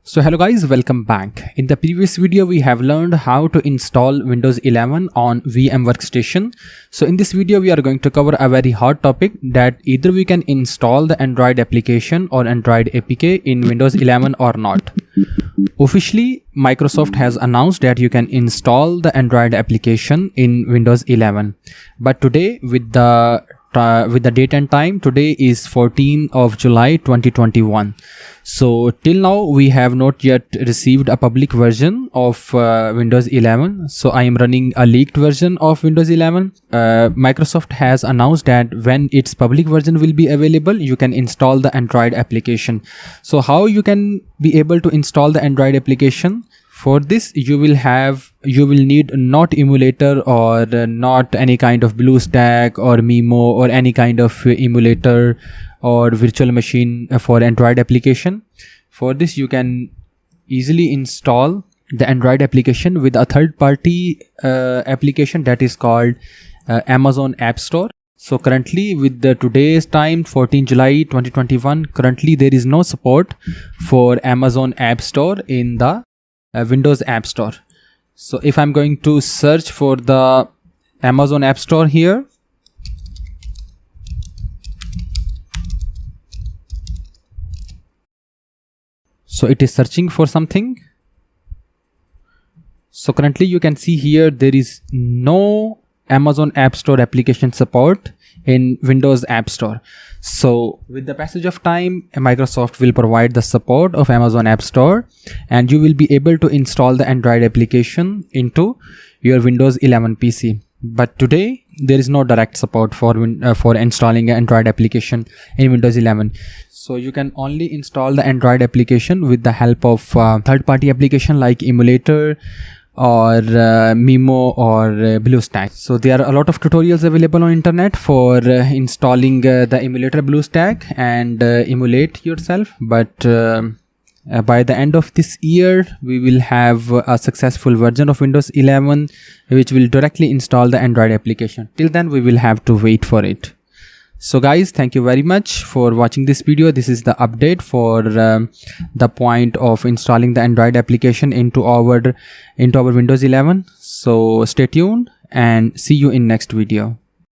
So hello guys, welcome back. In the previous video we have learned how to install Windows 11 on VM workstation. So in this video we are going to cover a very hot topic that either we can install the Android application or Android APK in Windows 11 or not. Officially, Microsoft has announced that you can install the Android application in Windows 11. But today with the date and time, today is 14th of July 2021. So till now we have not yet received a public version of Windows 11. So I am running a leaked version of Windows 11. Microsoft has announced that when its public version will be available, you can install the Android application. So how you can be able to install the Android application? For this you will need not emulator or not any kind of Bluestack or Memu or any kind of emulator or virtual machine for Android application. For this you can easily install the Android application with a third-party application that is called Amazon App Store. So currently with the today's time 14 July 2021, currently there is no support for Amazon App Store in the Windows App Store. So if I'm going to search for the Amazon App Store here, so it is searching for something. So currently you can see here there is no Amazon App Store application support in Windows App Store. So with the passage of time, Microsoft will provide the support of Amazon App Store and you will be able to install the Android application into your Windows 11 PC. But today there is no direct support for installing an Android application in Windows 11. So you can only install the Android application with the help of third-party application like Emulator or Memu or Bluestack. So there are a lot of tutorials available on internet for installing the emulator Bluestack and emulate yourself. But by the end of this year we will have a successful version of Windows 11 which will directly install the Android application. Till then we will have to wait for it. So guys, thank you very much for watching this video. This is the update for the point of installing the Android application into our Windows 11. So stay tuned and see you in next video.